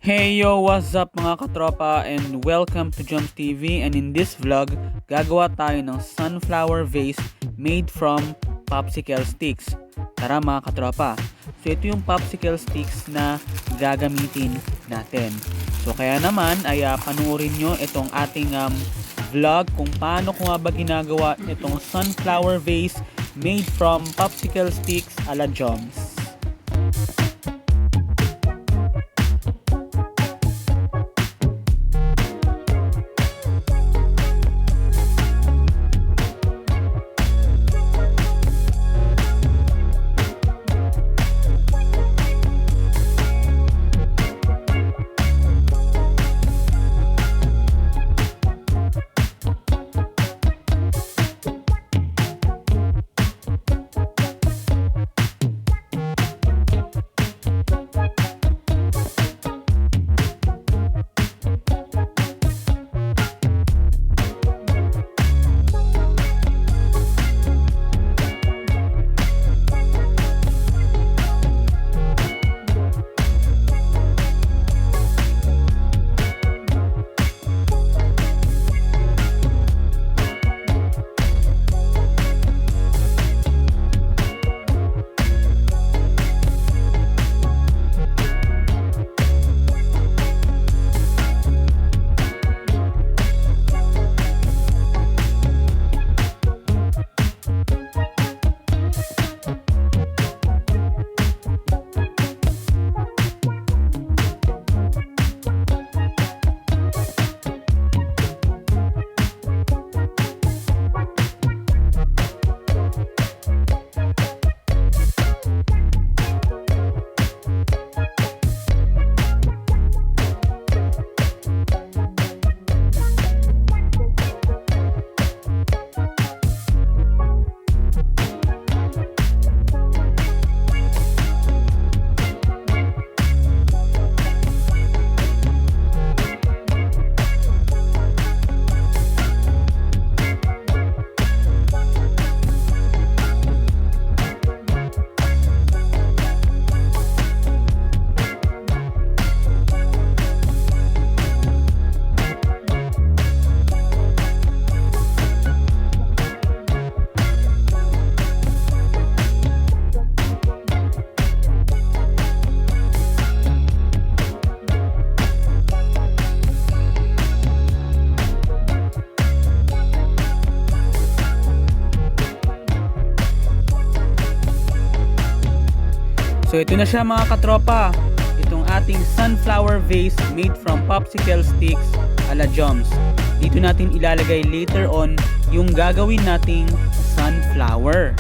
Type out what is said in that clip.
Hey yo, what's up mga katropa and welcome to JomzzT.V, and in this vlog, gagawa tayo ng sunflower vase made from popsicle sticks. Tara mga katropa, so ito yung popsicle sticks na gagamitin natin. So kaya naman ay panuorin nyo itong ating vlog kung paano ko nga ba ginagawa itong sunflower vase made from popsicle sticks ala Joms. So ito na siya mga katropa, itong ating sunflower vase made from popsicle sticks ala Joms. Dito natin ilalagay later on yung gagawin nating sunflower.